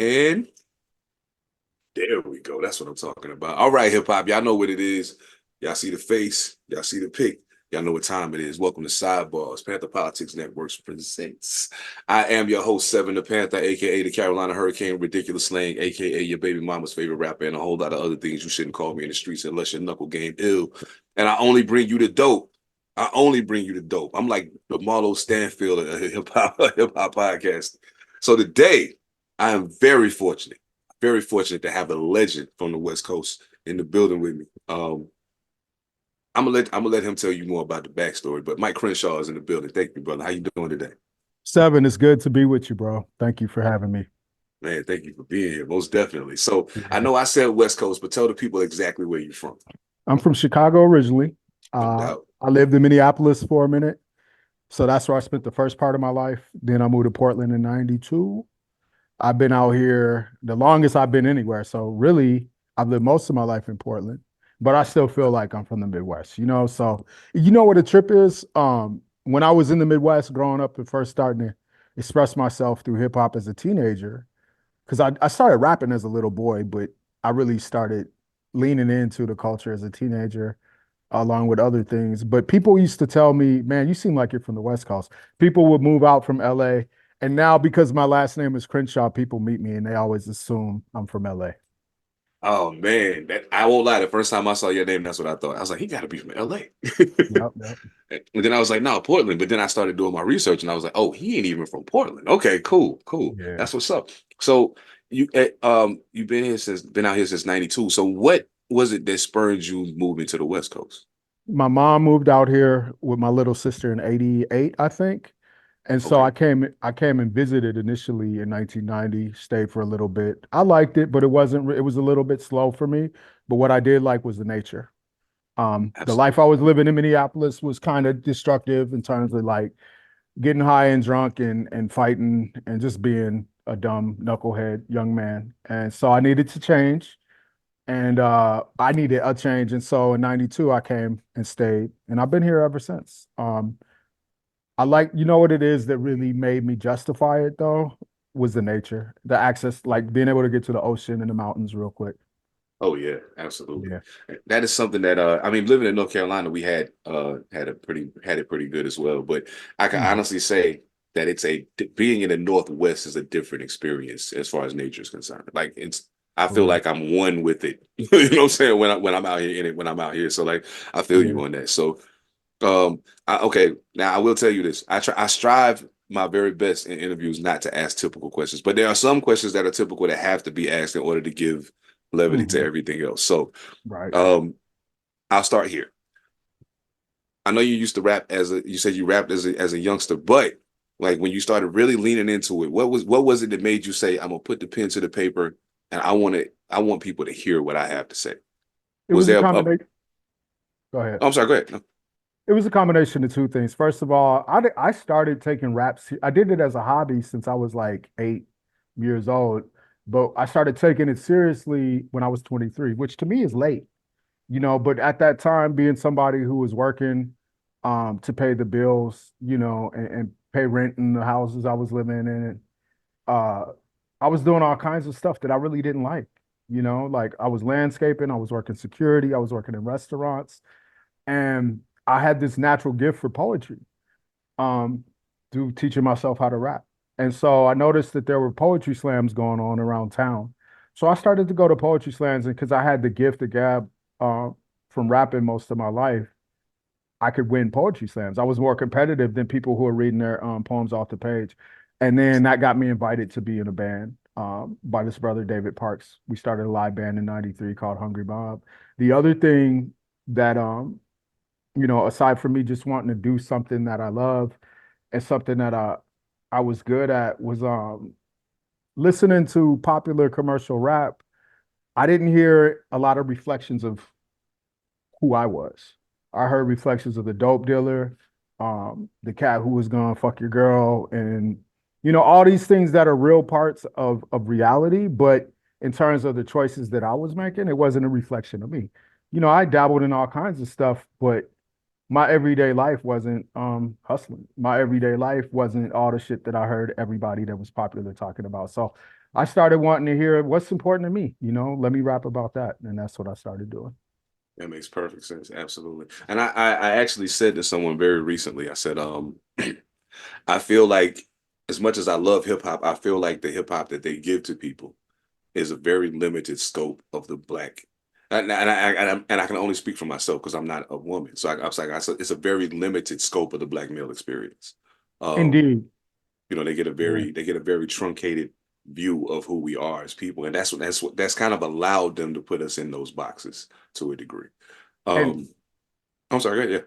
And there we go. That's what I'm talking about. All right, hip hop. Y'all know what it is. Y'all see the face. Y'all see the pic. Y'all know what time it is. Welcome to Side Barz. Pantha Politix Network presents. I am your host, Seven Da Pantha, aka the Carolina Hurricane, Ridiculous Slang, aka your baby mama's favorite rapper, and a whole lot of other things you shouldn't call me in the streets unless your knuckle game ill. And I only bring you the dope. I only bring you the dope. I'm like the Marlo Stanfield of hip hop podcast. So today, I am very fortunate to have a legend from the West Coast in the building with me. I'm gonna let him tell you more about the backstory. But Mike Crenshaw is in the building. Thank you, brother. How you doing today? Seven, it's good to be with you, bro. Thank you for having me. Man, thank you for being here. Most definitely. So I Yeah. know I said West Coast, but tell the people exactly where you're from. I'm from Chicago originally. No doubt. I lived in Minneapolis for a minute. So that's where I spent the first part of my life. Then I moved to Portland in 92. I've been out here the longest I've been anywhere. So really, I've lived most of my life in Portland, but I still feel like I'm from the Midwest, you know? So you know what a trip is? When I was in the Midwest growing up and first starting to express myself through hip hop as a teenager, because I started rapping as a little boy, but I really started leaning into the culture as a teenager, along with other things. But people used to tell me, man, you seem like you're from the West Coast. People would move out from LA. And now, because my last name is Crenshaw, people meet me and they always assume I'm from LA. Oh man, that I won't lie. The first time I saw your name, that's what I thought. I was like, he got to be from LA. Yep, yep. And then I was like, no, Portland. But then I started doing my research, and I was like, oh, he ain't even from Portland. Okay, cool, cool. Yeah. That's what's up. So you've been out here since '92. So what was it that spurred you moving to the West Coast? My mom moved out here with my little sister in 88, I think. And so Okay, I came and visited initially in 1990, stayed for a little bit. I liked it, but it was a little bit slow for me. But what I did like was the nature. The life I absolutely. was living in Minneapolis was kind of destructive in terms of like getting high and drunk and fighting and just being a dumb knucklehead young man. And so I needed to change and I needed a change. And so in 92, I came and stayed and I've been here ever since. I like, you know what it is that really made me justify it though, was the nature, the access, like being able to get to the ocean and the mountains real quick. Oh yeah, absolutely. Yeah. That is something that I mean, living in North Carolina, we had it pretty good as well. But I can Mhm. honestly say that it's a being in the Northwest is a different experience as far as nature is concerned. Like it's I feel Correct. like I'm one with it. You know what I'm saying? When I'm out here in it, when I'm out here. So like I feel Yeah. you on that. So okay, now I will tell you this. I strive my very best in interviews not to ask typical questions, but there are some questions that are typical that have to be asked in order to give levity to Mhm. everything else. So Right. um, I'll start here. I know you used to rap you said you rapped as a youngster, but like when you started really leaning into it, what was it that made you say, I'm gonna put the pen to the paper and I want people to hear what I have to say? It Was was a there combination. Go ahead. oh, I'm sorry, go ahead. No. It was a combination of two things. First of all, I started taking raps. I did it as a hobby since I was like 8 years old, but I started taking it seriously when I was 23, which to me is late, you know. But at that time, being somebody who was working to pay the bills, you know, and pay rent in the houses I was living in, uh, I was doing all kinds of stuff that I really didn't like, you know, like I was landscaping, I was working security, I was working in restaurants. And I had this natural gift for poetry um, through teaching myself how to rap. And so I noticed that there were poetry slams going on around town. So I started to go to poetry slams, and because I had the gift of gab uh, from rapping most of my life, I could win poetry slams. I was more competitive than people who were reading their poems off the page. And then that got me invited to be in a band by this brother, David Parks. We started a live band in 93 called Hungry Bob. The other thing that you know, aside from me just wanting to do something that I love and something that I was good at was listening to popular commercial rap. I didn't hear a lot of reflections of who I was. I heard reflections of the dope dealer, the cat who was gonna fuck your girl, and you know, all these things that are real parts of reality, but in terms of the choices that I was making, it wasn't a reflection of me. You know, I dabbled in all kinds of stuff, but my everyday life wasn't hustling. My everyday life wasn't all the shit that I heard everybody that was popular talking about. So I started wanting to hear what's important to me, let me rap about that. And that's what I started doing. That makes perfect sense. Absolutely. And I actually said to someone very recently, I said, I feel like as much as I love hip hop, I feel like the hip hop that they give to people is a very limited scope of the black. And I can only speak for myself because I'm not a woman. So I was like, I said, it's a very limited scope of the black male experience. Um, Indeed. Yeah. they get a very truncated view of who we are as people, and that's kind of allowed them to put us in those boxes to a degree. And Um, I'm sorry, yeah,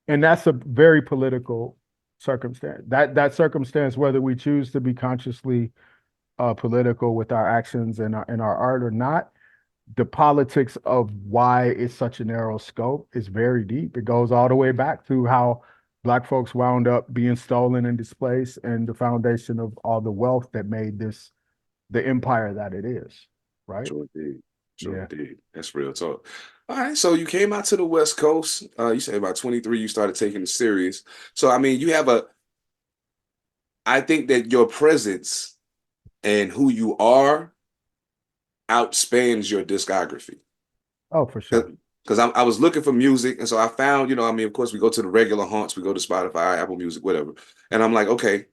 and that's a very political circumstance. That circumstance, whether we choose to be consciously political with our actions and our art or not, the politics of why it's such a narrow scope is very deep. It goes all the way back to how Black folks wound up being stolen and displaced, and the foundation of all the wealth that made this the empire that it is. Right? sure did, sure Yeah. did. That's real talk. All right, so you came out to the West Coast. You said about 23, you started taking it serious. So I mean, you have a. I think that your presence and who you are outspans your discography. Oh, for sure. Because I was looking for music, and so I found, I mean, of course, we go to the regular haunts, we go to Spotify, Apple Music, whatever, and I'm like, okay,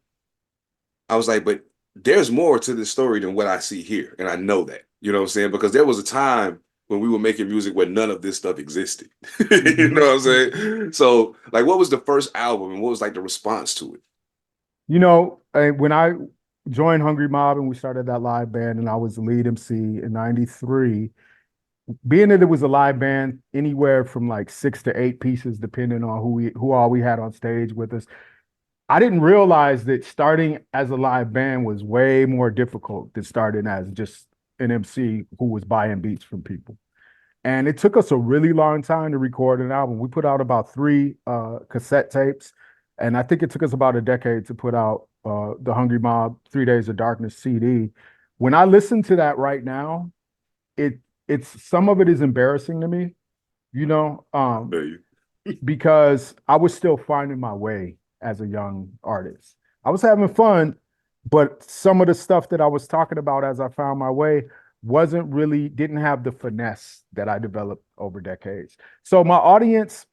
I was like, but there's more to this story than what I see here, and I know that, you know what I'm saying? Because there was a time when we were making music where none of this stuff existed, you Mhm. know what I'm saying? So, like, what was the first album, and what was like the response to it? When I joined Hungry Mob and we started that live band, and I was the lead MC in '93, being that it was a live band, anywhere from like 6 to 8 pieces, depending on who all we had on stage with us. I didn't realize that starting as a live band was way more difficult than starting as just an MC who was buying beats from people. And it took us a really long time to record an album. We put out about three cassette tapes, and I think it took us about a decade to put out the Hungry Mob 3 Days of Darkness CD. When I listen to that right now, it it's some of it is embarrassing to me, you know, There you. because I was still finding my way as a young artist. I was having fun, but some of the stuff that I was talking about as I found my way didn't have the finesse that I developed over decades. So my audience,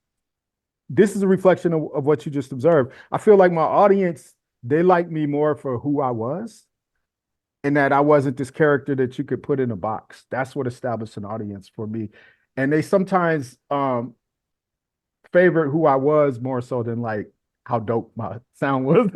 this is a reflection of what you just observed. I feel like my audience, they like me more for who I was, and that I wasn't this character that you could put in a box. That's what established an audience for me. And they sometimes favored who I was more so than like how dope my sound was.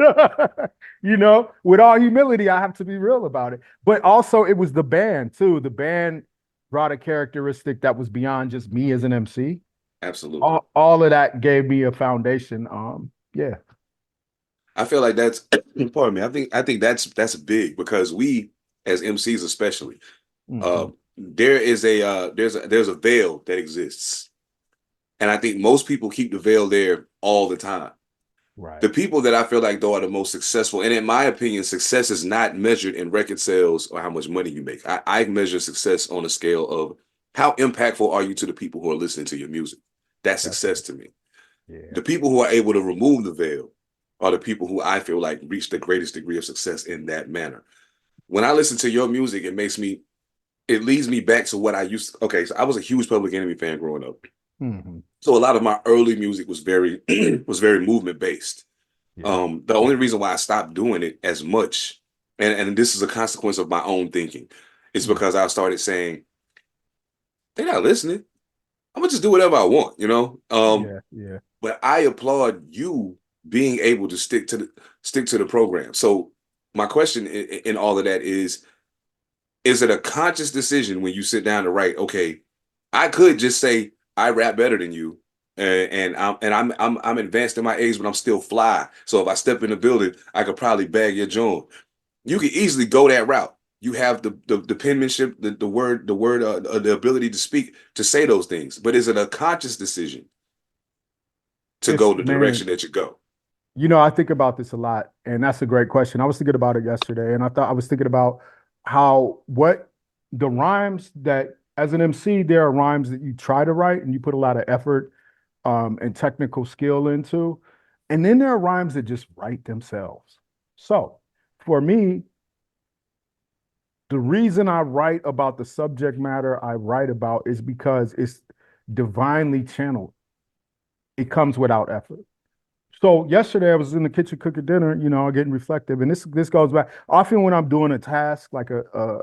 With all humility, I have to be real about it. But also, it was the band too. The band brought a characteristic that was beyond just me as an MC. Absolutely. All of that gave me a foundation. Yeah. I feel like that's pardon me. I think that's big because we as MCs especially, Hmm. there's a veil that exists. And I think most people keep the veil there all the time. Right. The people that I feel like though are the most successful, and in my opinion, success is not measured in record sales or how much money you make. I measure success on a scale of how impactful are you to the people who are listening to your music. That's success Definitely. to me. Yeah. The people who are able to remove the veil are the people who I feel like reach the greatest degree of success in that manner. When I listen to your music, it leads me back to what I used to. Okay, so I was a huge Public Enemy fan growing up. Hmm. So a lot of my early music was very was very movement based. Yeah. The only reason why I stopped doing it as much, and this is a consequence of my own thinking, is Mm. because I started saying, they're not listening. I'm gonna just do whatever I want, you know? Yeah. Yeah. But I applaud you being able to stick to the program. So my question in all of that is it a conscious decision when you sit down to write, okay, I could just say I rap better than you, and I'm advanced in my age, but I'm still fly. So if I step in the building, I could probably bag your joint. You could easily go that route. You have the penmanship, the ability to speak, to say those things. But is it a conscious decision to It's go the man, direction that you go? I think about this a lot, and that's a great question. I was thinking about it yesterday, and I was thinking about how what the rhymes that as an MC, there are rhymes that you try to write and you put a lot of effort and technical skill into, and then there are rhymes that just write themselves. So for me, The reason I write about the subject matter I write about is because it's divinely channeled. It comes without effort. So yesterday I was in the kitchen cooking dinner, getting reflective, and this goes back. Often when I'm doing a task like a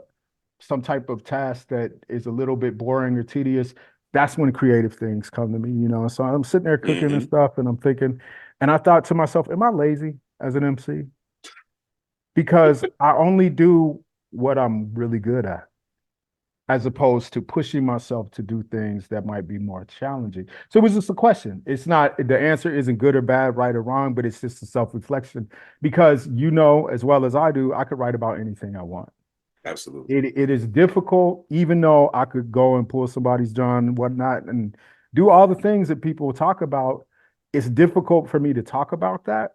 some type of task that is a little bit boring or tedious, that's when creative things come to me. So I'm sitting there cooking and Hmm. stuff, and I'm thinking, and I thought to myself, am I lazy as an MC? Because I only do what I'm really good at, as opposed to pushing myself to do things that might be more challenging. So it was just a question. It's not, the answer isn't good or bad, right or wrong, but it's just a self-reflection because as well as I do, I could write about anything I want. Absolutely. It is difficult, even though I could go and pull somebody's John and whatnot and do all the things that people talk about. It's difficult for me to talk about that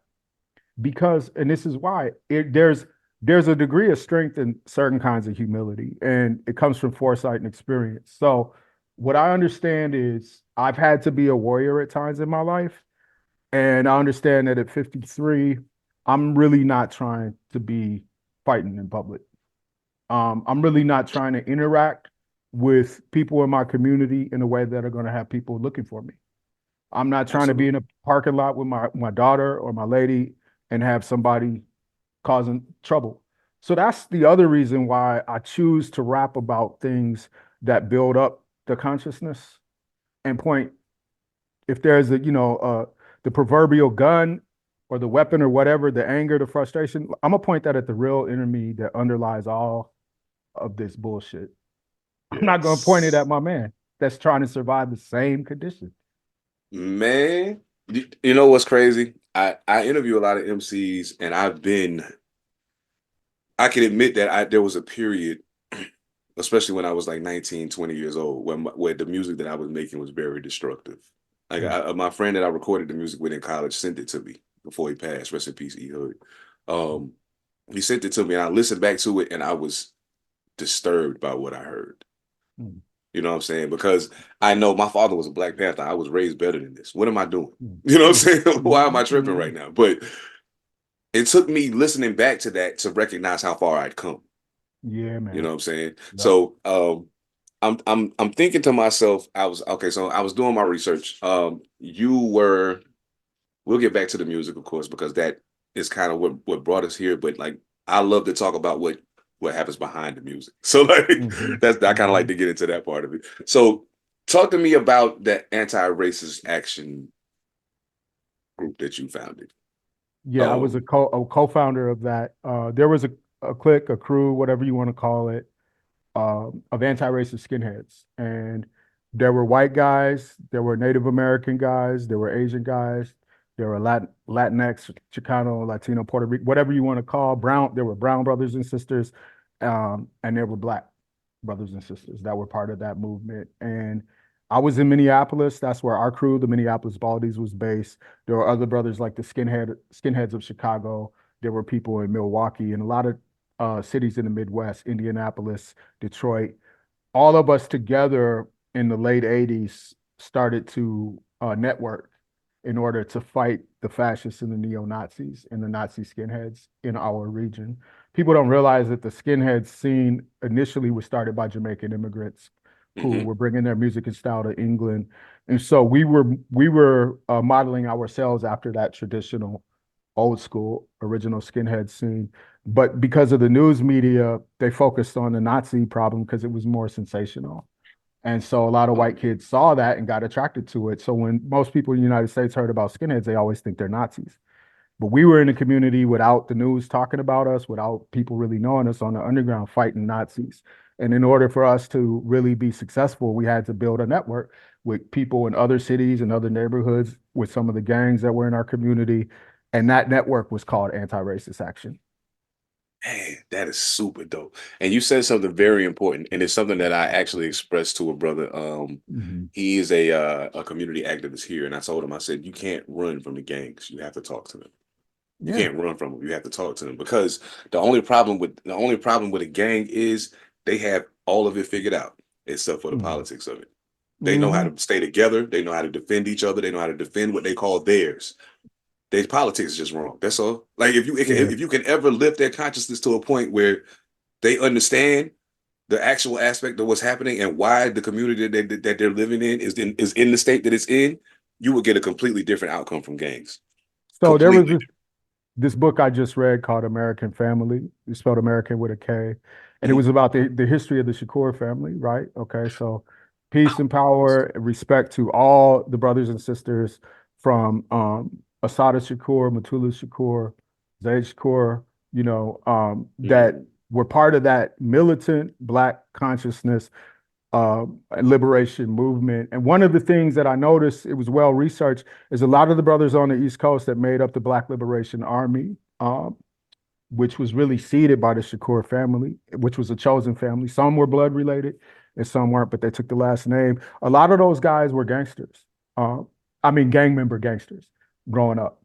because, and this is why there's a degree of strength in certain kinds of humility, and it comes from foresight and experience. So, what I understand is I've had to be a warrior at times in my life, and I understand that at 53, I'm really not trying to be fighting in public. I'm really not trying to interact with people in my community in a way that are going to have people looking for me. I'm not trying to be in Absolutely. a parking lot with my daughter or my lady and have somebody causing trouble. So that's the other reason why I choose to rap about things that build up the consciousness and point if there's the proverbial gun or the weapon or whatever, the anger, the frustration, I'm gonna point that at the real enemy that underlies all of this bullshit. I'm not gonna point it at Yes. my man that's trying to survive the same condition. Man, you know what's crazy? I interview a lot of MCs, and I can admit that there was a period, especially when I was like 19, 20 years old, where the music that I was making was very destructive. Like Mm, my friend that I recorded the music with in college sent it to me before he passed. Rest in peace, E Hood. mm, Um, he sent it to me, and I listened back to it, and I was disturbed by what I heard. mm, You know what I'm saying? Because I know my father was a Black Panther. I was raised better than this. What am I doing? mm, You know what mm, I'm saying? Why am I mm, tripping right mm. now? But it took me listening back to that to recognize how far I'd come. Yeah, You know man. what I'm saying? Yep. So I'm thinking to myself, so I was doing my research. We'll get back to the music, of course, because that is kind of what brought us here. But like I love to talk about what happens behind the music. So like Hmm. I kind of like Hmm. to get into that part of it. So talk to me about that anti-racist action group that you founded. Yeah, I was Um, a co-founder of that. There was a clique, a crew, whatever you want to call it, of anti-racist skinheads. And there were white guys, there were Native American guys, there were Asian guys, there were Latinx, Chicano, Latino, Puerto Rico, whatever you want to call brown. There were brown brothers and sisters, and there were black brothers and sisters that were part of that movement. And I was in Minneapolis. That's where our crew, the Minneapolis Baldies, was based. There were other brothers like the skinheads of Chicago. There were people in Milwaukee and a lot of cities in the Midwest, Indianapolis, Detroit. All of us together in the late 80s started to network in order to fight the fascists and the neo-Nazis and the Nazi skinheads in our region. People don't realize that the skinhead scene initially was started by Jamaican immigrants who mhm. were bringing their music and style to England. And so we were modeling ourselves after that traditional old school original skinhead scene. But because of the news media, they focused on the Nazi problem because it was more sensational. And so a lot of white kids saw that and got attracted to it. So when most people in the United States heard about skinheads, they always think they're Nazis. But we were in a community without the news talking about us, without people really knowing us on the underground fighting Nazis. And in order for us to really be successful, we had to build a network with people in other cities and other neighborhoods with some of the gangs that were in our community. And that network was called Anti-Racist Action. Man, that is super dope. And you said something very important, and it's something that I actually expressed to a brother. Mhm. He is a community activist here, and I told him, I said, you can't run from the gangs. You have to talk to them. You Yeah. can't run from them. You have to talk to them because the only problem with a gang is they have all of it figured out, except for the Mhm. politics of it. They know how Mhm. to stay together. They know how to defend each other. They know how to defend what they call theirs. Their politics is just wrong. That's all. Like Yeah. if you can ever lift their consciousness to a point where they understand the actual aspect of what's happening and why the community that they're living in is in the state that it's in, you would get a completely different outcome from gangs. So there was Completely. this book I just read called American Family. It's spelled American with a K. And it Mhm. was about the history of the Shakur family, right? Okay. So peace and power, respect to all the brothers and sisters from Asada Shakur, Matula Shakur, Zaid Shakur, that Mhm. were part of that militant Black consciousness liberation movement. And one of the things that I noticed, it was well researched, is a lot of the brothers on the East Coast that made up the Black Liberation Army, which was really seeded by the Shakur family, which was a chosen family. Some were blood related and some weren't, but they took the last name. A lot of those guys were gangsters. I mean, gang member gangsters growing up.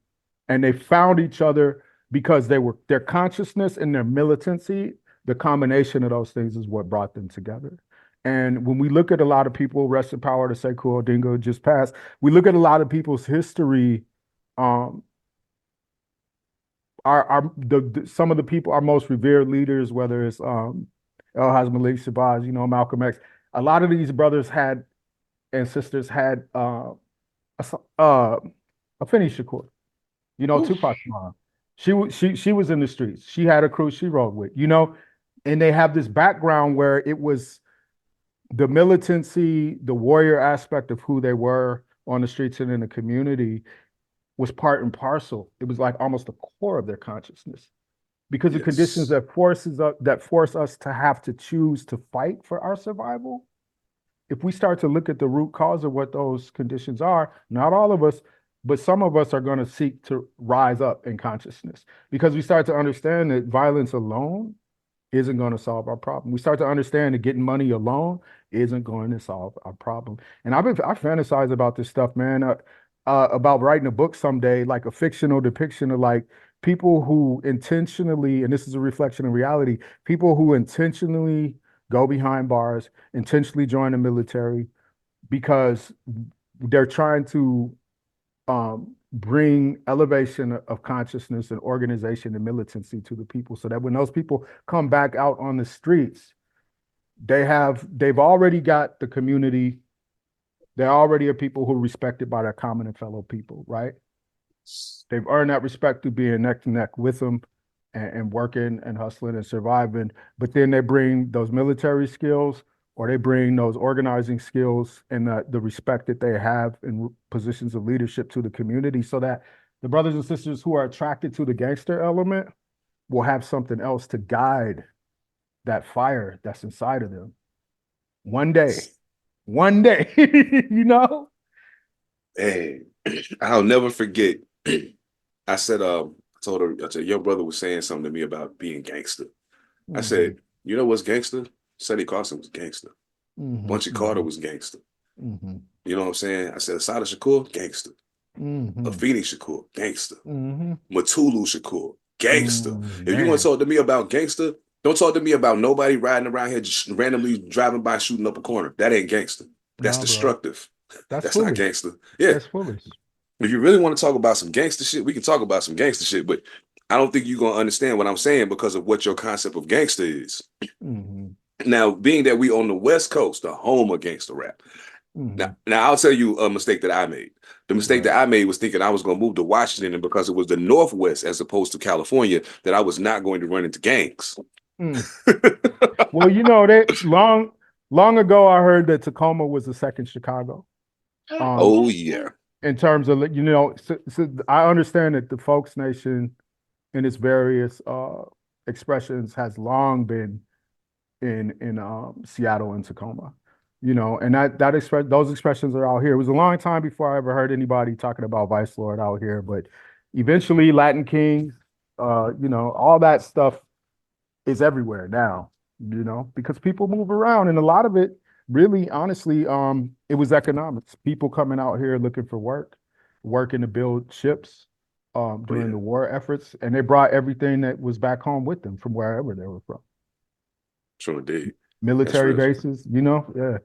And they found each other because their consciousness and their militancy, the combination of those things is what brought them together. And when we look at a lot of people, rest in power to Sekou Odinga just passed, we look at a lot of people's history. Um, some of the people, our most revered leaders, whether it's El Haj Malik Shabazz, Malcolm X, a lot of these brothers had and sisters had Afeni Shakur, Oof. Tupac's mom. She was in the streets. She had a crew she rode with, and they have this background where it was the militancy, the warrior aspect of who they were on the streets and in the community was part and parcel. It was like almost the core of their consciousness because the conditions Yes. that force us to have to choose to fight for our survival. If we start to look at the root cause of what those conditions are, not all of us, but some of us are going to seek to rise up in consciousness because we start to understand that violence alone isn't going to solve our problem. We start to understand that getting money alone isn't going to solve our problem. And I fantasize about this stuff, man. About writing a book someday, like a fictional depiction of like people who intentionally, and this is a reflection of reality, people who intentionally go behind bars, intentionally join the military because they're trying to bring elevation of consciousness and organization and militancy to the people so that when those people come back out on the streets, they've already got the community. They already are people who are respected by their common and fellow people, right? They've earned that respect through being neck to neck with them and working and hustling and surviving. But then they bring those military skills or they bring those organizing skills and the respect that they have in positions of leadership to the community so that the brothers and sisters who are attracted to the gangster element will have something else to guide that fire that's inside of them. One day, one day, you know? Hey, I'll never forget. I said, your brother was saying something to me about being gangster. I Mm-hmm, said, you know what's gangster? Sonny Carson was gangster. mm-hmm, Bunchy Carter mm-hmm, was gangster. mm-hmm, You know what I'm saying? I said, Asada Shakur, gangster. mm-hmm, Afeni Shakur, gangster. mm-hmm, Matulu Shakur, gangster. If you want to man. talk to me about gangster, don't talk to me about nobody riding around here just randomly driving by shooting up a corner. That ain't gangster. That's No, bro. destructive. That's That's not foolish. gangster. Yeah. That's foolish. If you really want to talk about some gangster shit, we can talk about some gangster shit, but I don't think you're gonna understand what I'm saying because of what your concept of gangster is. Mm-hmm, Now, being that we on the West Coast, the home of gangster rap. mm-hmm, Now I'll tell you a mistake that I made. The mistake right. that I made was thinking I was going to move to Washington, and because it was the Northwest as opposed to California, that I was not going to run into gangs. Mm. Well, that long ago, I heard that Tacoma was the second Chicago. Um, Oh yeah, in terms of, so I understand that the Folks Nation in its various expressions has long been in Seattle and Tacoma, and those expressions are out here. It was a long time before I ever heard anybody talking about Vice Lord out here, but eventually Latin Kings, all that stuff is everywhere now, because people move around and a lot of it really honestly, it was economics. People coming out here looking for work, working to build ships oh during yeah, the war efforts, and they brought everything that was back home with them from wherever they were from. true indeed. That's Military real. bases, yeah.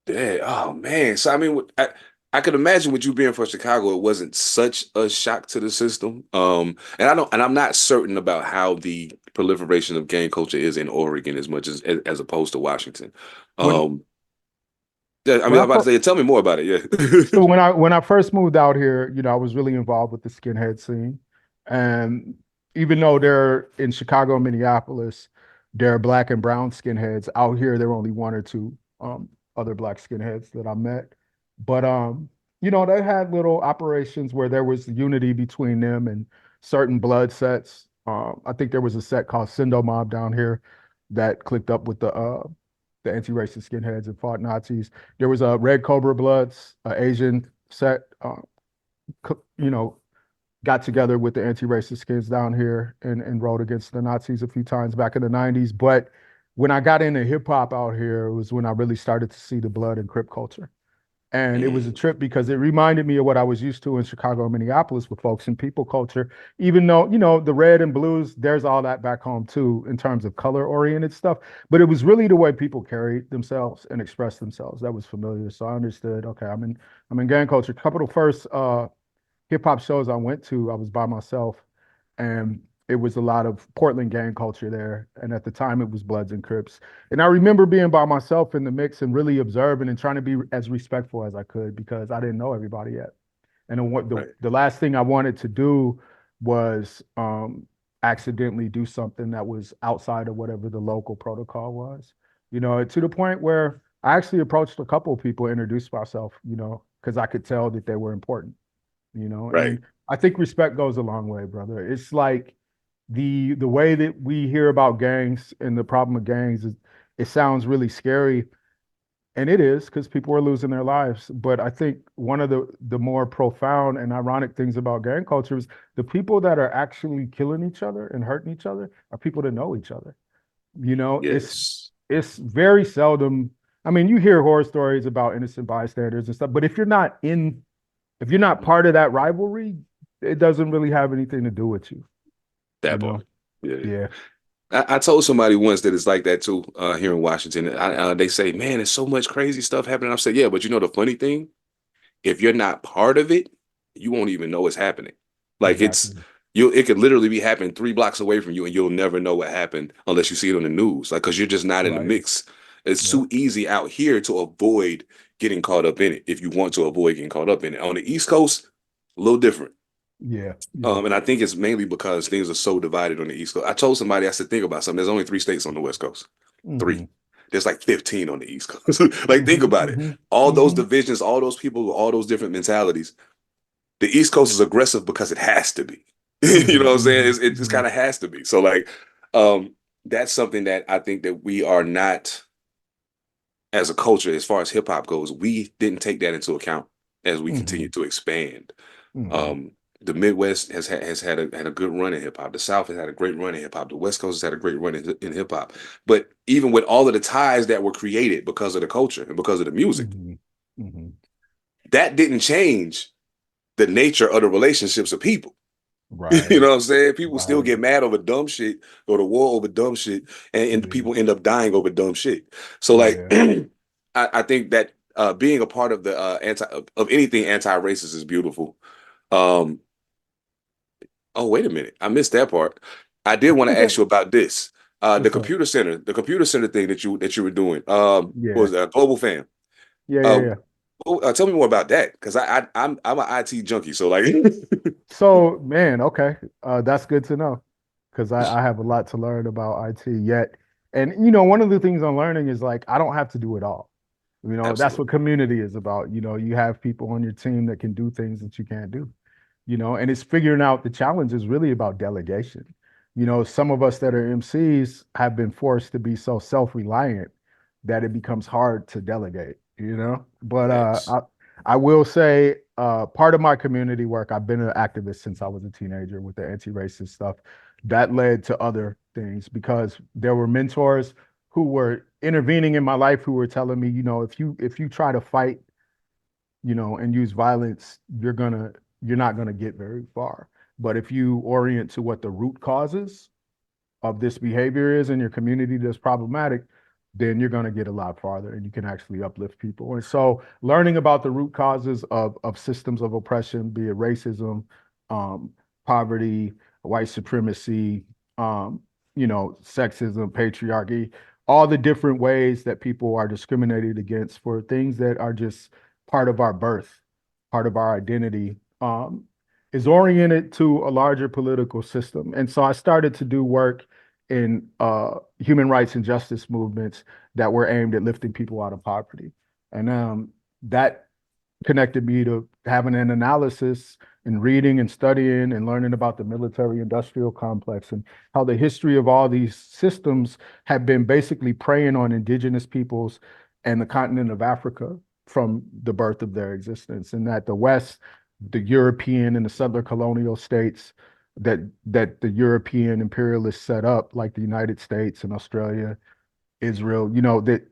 Yeah. Oh man. So I mean, I could imagine with you being from Chicago, it wasn't such a shock to the system. And I'm not certain about how the proliferation of gang culture is in Oregon as much as opposed to Washington. When Um, yeah, I mean, when I'm I about to fir- say, tell me more about it. so Yeah. when I first moved out here, I was really involved with the skinhead scene, and even though they're in Chicago and Minneapolis, there are black and brown skinheads. Out here, there were only one or two other black skinheads that I met, but they had little operations where there was unity between them and certain blood sets. I think there was a set called Sindo Mob down here that clicked up with the anti-racist skinheads and fought Nazis. There was a Red Cobra Bloods, Asian set, got together with the anti-racist skins down here and rode against the Nazis a few times back in the 90s. But when I got into hip hop out here, was when I really started to see the blood and Crip culture. And it was a Mm, trip because it reminded me of what I was used to in Chicago and Minneapolis with folks and people culture. Even though, the red and blues, there's all that back home too in terms of color oriented stuff. But it was really the way people carried themselves and expressed themselves that was familiar. So I understood, okay, I'm in gang culture. A couple of the first hip hop shows I went to, I was by myself, and it was a lot of Portland gang culture there. And at the time, it was Bloods and Crips. And I remember being by myself in the mix and really observing and trying to be as respectful as I could because I didn't know everybody yet. And then right. the last thing I wanted to do was accidentally do something that was outside of whatever the local protocol was. To the point where I actually approached a couple of people, introduced myself, because I could tell that they were important, Right. and I think respect goes a long way, brother. It's like the way that we hear about gangs and the problem of gangs is it sounds really scary, and it is because people are losing their lives. But I think one of the more profound and ironic things about gang culture is the people that are actually killing each other and hurting each other are people that know each other. You know, it's Yes. it's very seldom. I mean, you hear horror stories about innocent bystanders and stuff, but if you're not part of that rivalry, it doesn't really have anything to do with you, you That know? part. Yeah. Yeah, I told somebody once that it's like that too, here in Washington. They say, man, there's so much crazy stuff happening. I said, yeah, but you know the funny thing? If you're not part of it, you won't even know it's happening. Like exactly. it could literally be happening 3 blocks away from you and you'll never know what happened unless you see it on the news. Like, cause you're just not in the Right. mix. It's Yep. too easy out here to avoid getting caught up in it if you want to avoid getting caught up in it. On the East Coast, a little different. Yeah. Yeah. And I think it's mainly because things are so divided on the East Coast. I told somebody, I said, think about something. There's only 3 states on the West Coast. Mm-hmm. Three. There's like 15 on the East Coast. Like, think Mm-hmm. about it. Mm-hmm. All those Mm-hmm. divisions, all those people with all those different mentalities. The East Coast is aggressive because it has to be. You know what I'm saying? Mm-hmm. It just Mm-hmm. kind of has to be. So, like, um, that's something that I think that we are not as a culture, as far as hip hop goes, we didn't take that into account as we Mm-hmm. continue to expand. Mm-hmm. Um, the Midwest has had a good run in hip hop. The South has had a great run in hip hop. The West Coast has had a great run in hip hop. But even with all of the ties that were created because of the culture and because of the music, Mm-hmm. Mm-hmm. that didn't change the nature of the relationships of people. You Right. know what I'm saying? People still Right. get mad over dumb shit, go to war over dumb shit, and Yeah. people end up dying over dumb shit. So like, Yeah. I think that being a part of the anti of anything anti-racist is beautiful. Um, oh, wait a minute, I missed that part. I did want to ask you about this. What's up? The computer center thing that you were doing. What Yeah. was that? Global Fam. Yeah. Yeah. Uh, Yeah. tell me more about that because I'm an IT junkie. So like, So, man, okay. That's good to know because I have a lot to learn about IT yet. And, one of the things I'm learning is like, I don't have to do it all. That's what absolutely, community is about. You have people on your team that can do things that you can't do, and it's figuring out the challenge is really about delegation. Some of us that are MCs have been forced to be so self-reliant that it becomes hard to delegate. But facts. I will say part of my community work, I've been an activist since I was a teenager with the anti-racist stuff. That led to other things because there were mentors who were intervening in my life who were telling me, if you try to fight, and use violence, you're not gonna get very far. But if you orient to what the root causes of this behavior is in your community that's problematic, then you're going to get a lot farther and you can actually uplift people. And so learning about the root causes of systems of oppression, be it racism, um, poverty, white supremacy, sexism, patriarchy, all the different ways that people are discriminated against for things that are just part of our birth, part of our identity, is oriented to a larger political system. And so I started to do work in human rights and justice movements that were aimed at lifting people out of poverty. And that connected me to having an analysis and reading and studying and learning about the military industrial complex and how the history of all these systems have been basically preying on indigenous peoples and the continent of Africa from the birth of their existence. And that the West, the European and the settler colonial states that the European imperialists set up, like the United States and Australia, Israel, that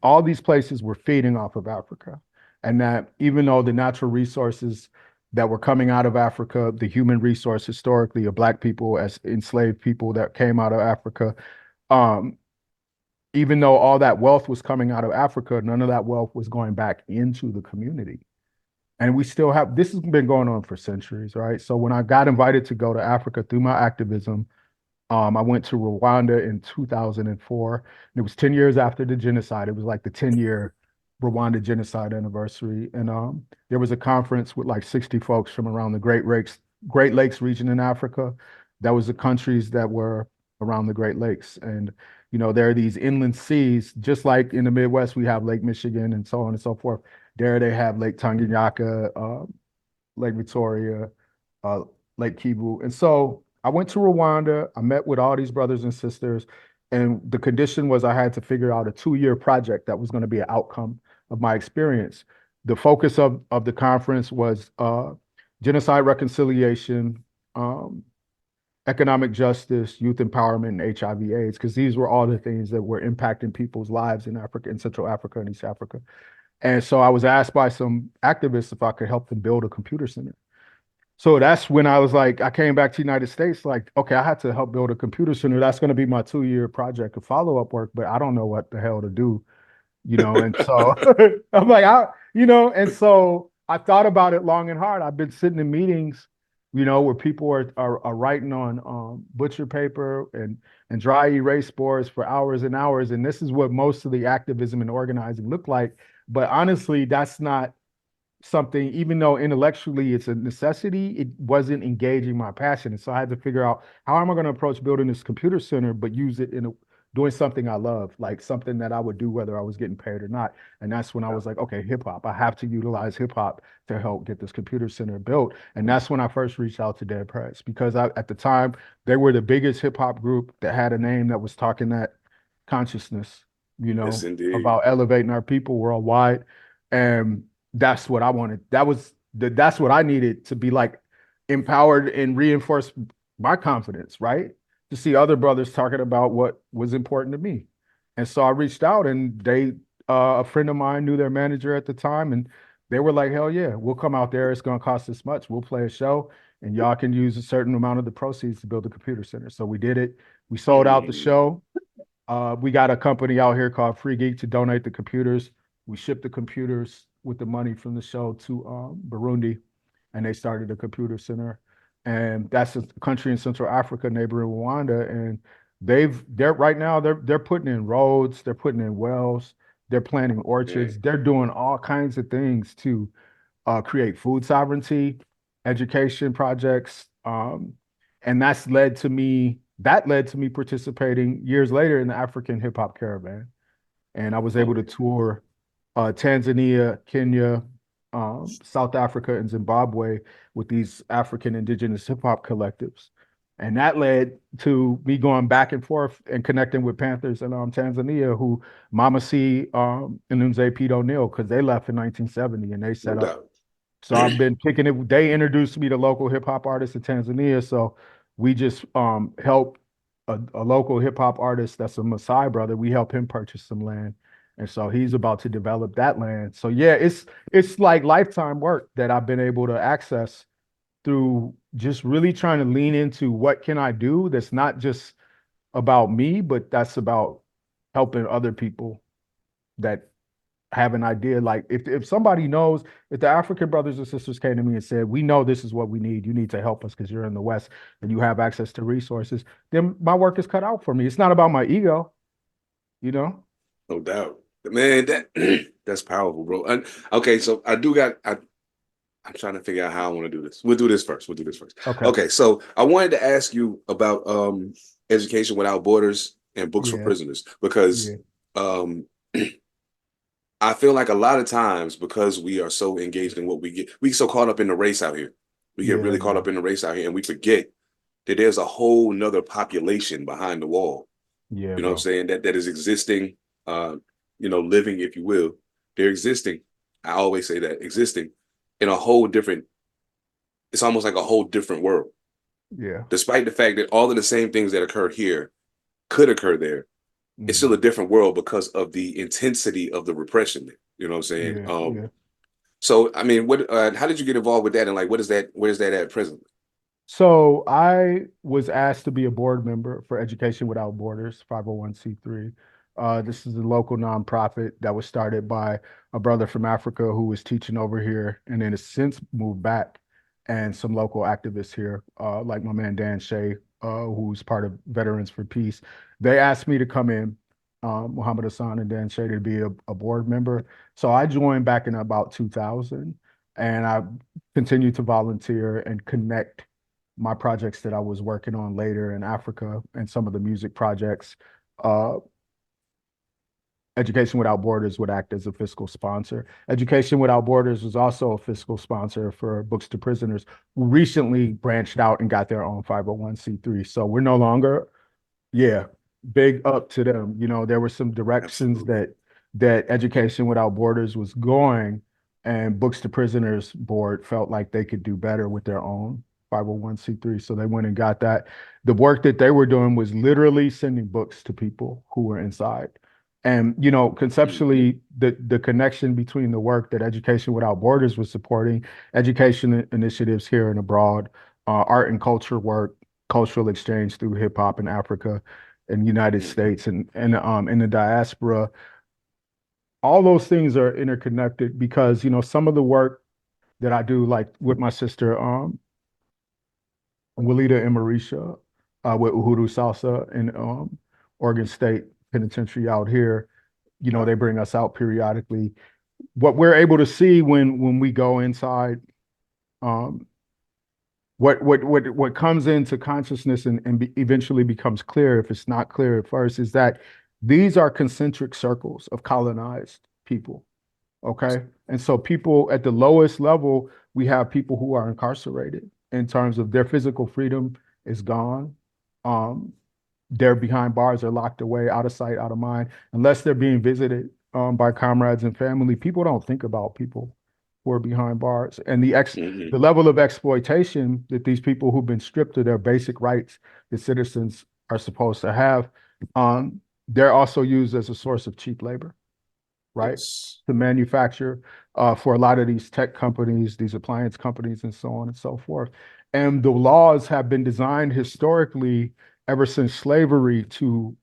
all these places were feeding off of Africa. And that even though the natural resources that were coming out of Africa, the human resource historically of Black people as enslaved people that came out of Africa, um, even though all that wealth was coming out of Africa, none of that wealth was going back into the community. And we still have, this has been going on for centuries, right? So when I got invited to go to Africa through my activism, I went to Rwanda in 2004. And it was 10 years after the genocide. It was like the 10-year Rwanda genocide anniversary. And there was a conference with like 60 folks from around the Great Lakes region in Africa. That was the countries that were around the Great Lakes. And, there are these inland seas, just like in the Midwest, we have Lake Michigan and so on and so forth. There they have Lake Tanganyika, Lake Victoria, uh, Lake Kivu. And so I went to Rwanda. I met with all these brothers and sisters. And the condition was I had to figure out a 2-year project that was going to be an outcome of my experience. The focus of the conference was genocide reconciliation, economic justice, youth empowerment, and HIV/AIDS, because these were all the things that were impacting people's lives in Africa, in Central Africa and East Africa. And so I was asked by some activists if I could help them build a computer center. So that's when I was like, I came back to the United States, like, okay, I had to help build a computer center. That's going to be my 2-year project of follow-up work, but I don't know what the hell to do, and so I'm like, and so I thought about it long and hard. I've been sitting in meetings, where people are writing on butcher paper and dry erase boards for hours and hours. And this is what most of the activism and organizing look like. But honestly, that's not something, even though intellectually it's a necessity, it wasn't engaging my passion. And so I had to figure out how am I going to approach building this computer center, but use it doing something I love, like something that I would do whether I was getting paid or not. And that's when I was like, okay, hip hop. I have to utilize hip hop to help get this computer center built. And that's when I first reached out to Dead Prez, because at the time they were the biggest hip hop group that had a name that was talking that consciousness, Yes, indeed. about elevating our people worldwide. And that's what I wanted. That's what I needed to be like empowered and reinforce my confidence, right? To see other brothers talking about what was important to me. And so I reached out, and a friend of mine knew their manager at the time, and they were like, hell yeah, we'll come out there. It's going to cost this much. We'll play a show and y'all can use a certain amount of the proceeds to build a computer center. So we did it. We sold out the show. We got a company out here called Free Geek to donate the computers. We shipped the computers with the money from the show to Burundi, and they started a computer center. And that's a country in Central Africa, neighboring Rwanda. And they're right now they're putting in roads, they're putting in wells, they're planting orchards, they're doing all kinds of things to create food sovereignty, education projects, and that led to me participating years later in the African Hip Hop Caravan. And I was able to tour Tanzania, Kenya, South Africa, and Zimbabwe with these African indigenous hip hop collectives. And that led to me going back and forth and connecting with Panthers in Tanzania, who Mama C and Nze Pete O'Neill, because they left in 1970 and they set No up. doubt. So I've been kicking it. They introduced me to local hip hop artists in Tanzania. So we just helped a local hip hop artist that's a Maasai brother. We help him purchase some land. And so he's about to develop that land. So yeah, it's like lifetime work that I've been able to access through just really trying to lean into what can I do that's not just about me, but that's about helping other people that have an idea. Like if somebody knows, if the African brothers and sisters came to me and said, "We know this is what we need. You need to help us because you're in the West and you have access to resources," then my work is cut out for me. It's not about my ego, you know? No doubt. Man, that's powerful, bro. And, okay, so I'm trying to figure out how I want to do this. We'll do this first. We'll do this first. Okay. Okay, so I wanted to ask you about Education Without Borders and Books for Yeah. Prisoners because Yeah. um I feel like a lot of times because we are so engaged in what we so caught up in the race out here. We get Yeah, really caught bro. up in the race out here and we forget that there's a whole nother population behind the wall. Yeah, You know what I'm bro. saying? That is existing, uh, living, if you will. They're existing. I always say that, existing in a whole different, it's almost like a whole different world. Yeah. Despite the fact that all of the same things that occurred here could occur there, it's still Hmm. a different world because of the intensity of the repression. You know what I'm saying? Yeah. Yeah. So I mean, what? How did you get involved with that? And like, what is that? Where's that at presently? So I was asked to be a board member for Education Without Borders, 501(c)(3). This is a local nonprofit that was started by a brother from Africa who was teaching over here and then has since moved back, and some local activists here, like my man Dan Shea, who's part of Veterans for Peace. They asked me to come in, Muhammad Hassan and Dan Shea, to be a board member. So I joined back in about 2000, and I continued to volunteer and connect my projects that I was working on later in Africa and some of the music projects. Uh, Education Without Borders would act as a fiscal sponsor. Education Without Borders was also a fiscal sponsor for Books to Prisoners, who recently branched out and got their own 501(c)(3). So we're no longer, yeah, big up to them. You know, there were some directions Absolutely. that Education Without Borders was going, and Books to Prisoners board felt like they could do better with their own 501(c)(3). So they went and got that. The work that they were doing was literally sending books to people who were inside. And you know, Mm. conceptually, the connection between the work that Education Without Borders was supporting, education initiatives here and abroad, art and culture work, cultural exchange through hip hop in Africa and United Mm. States and in the diaspora, all those things are interconnected because you know some of the work that I do, like with my sister Walida and Marisha, with Uhuru Salsa in Oregon State Penitentiary out here, you know, Wow. they bring us out periodically. What we're able to see when we go inside, um, what comes into consciousness and eventually becomes clear, if it's not clear at first, is that these are concentric circles of colonized people. Okay. And so people at the lowest level, we have people who are incarcerated in terms of their physical freedom is gone. Um, they're behind bars, they're locked away, out of sight, out of mind, unless they're being visited by comrades and family. People don't think about people who are behind bars. And Mm-hmm. the level of exploitation that these people who've been stripped of their basic rights that citizens are supposed to have, they're also used as a source of cheap labor, right? Yes. To manufacture for a lot of these tech companies, these appliance companies, and so on and so forth. And the laws have been designed historically ever since slavery to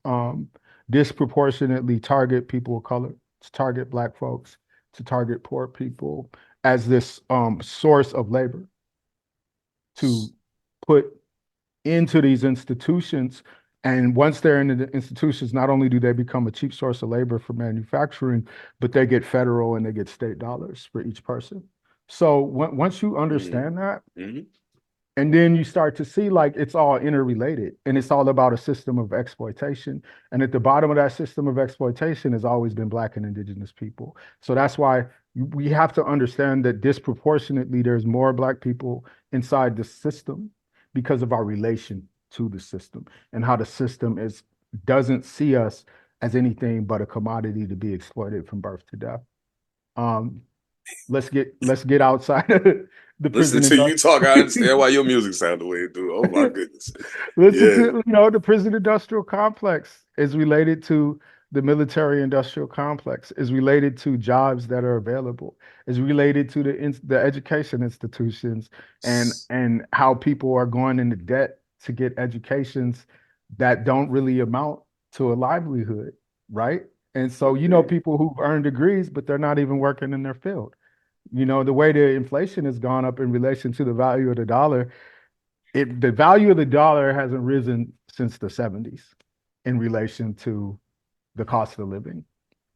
disproportionately target people of color, to target Black folks, to target poor people as this source of labor to put into these institutions. And once they're in the institutions, not only do they become a cheap source of labor for manufacturing, but they get federal and they get state dollars for each person. So once you Mm-hmm. understand that, Mm-hmm. and then you start to see like it's all interrelated and it's all about a system of exploitation. And at the bottom of that system of exploitation has always been Black and Indigenous people. So that's why we have to understand that disproportionately there's more Black people inside the system because of our relation to the system and how the system is doesn't see us as anything but a commodity to be exploited from birth to death. Um, let's get outside of the Listening prison to you talk, I industry. understand why your music sound the way it do. Oh my goodness. Listen to, Yeah. you know, the prison industrial complex is related to the military industrial complex, is related to jobs that are available, is related to the education institutions and how people are going into debt to get educations that don't really amount to a livelihood, right? And so, people who've earned degrees, but they're not even working in their field. The way the inflation has gone up in relation to the value of the dollar, the value of the dollar hasn't risen since the 70s in relation to the cost of living.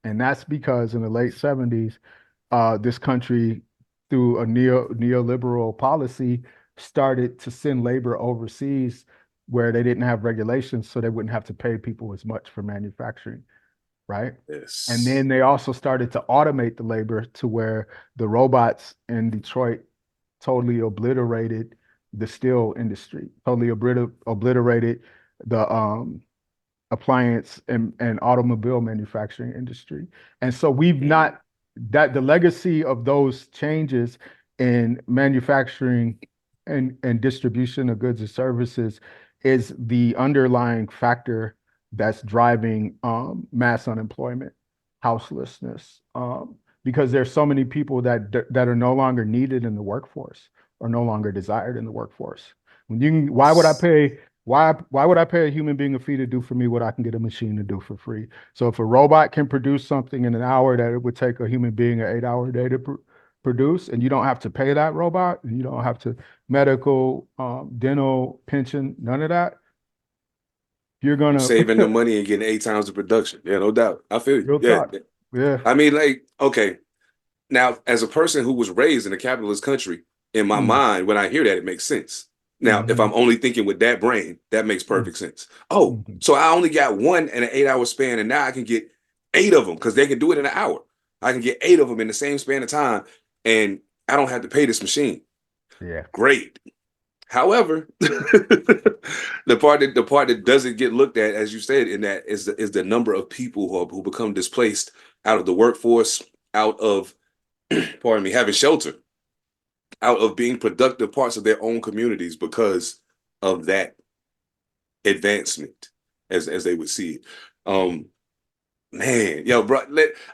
And that's because in the late 70s, this country, through a neoliberal policy, started to send labor overseas where they didn't have regulations, so they wouldn't have to pay people as much for manufacturing, right? And Yes. then they also started to automate the labor to where the robots in Detroit totally obliterated the steel industry, totally obliterated the appliance and automobile manufacturing industry. And so we've Mm. not that the legacy of those changes in manufacturing and distribution of goods and services is the underlying factor that's driving mass unemployment, houselessness, because there's so many people that are no longer needed in the workforce or no longer desired in the workforce. Why would I pay why would I pay a human being a fee to do for me what I can get a machine to do for free? So if a robot can produce something in an hour that it would take a human being an 8 hour day to produce, and you don't have to pay that robot, and you don't have to medical, dental, pension, none of that, you're You gonna saving the money and getting 8 times the production. Yeah, no doubt. I feel you. real Yeah. talk. Yeah. I mean, like, okay. Now, as a person who was raised in a capitalist country, in my Mm, mind, when I hear that, it makes sense. Now, if mhm, I'm only thinking with that brain, that makes mm, perfect sense. Oh, mhm. so I only got one in an 8 hour span, and now I can get eight of them because they can do it in an hour. I can get eight of them in the same span of time, and I don't have to pay this machine. Yeah. Great. However, the part that doesn't get looked at, as you said, in that is the number of people who become displaced out of the workforce, out of pardon me, having shelter, out of being productive parts of their own communities because of that advancement, as they would see it. Um, Man, yo, bro,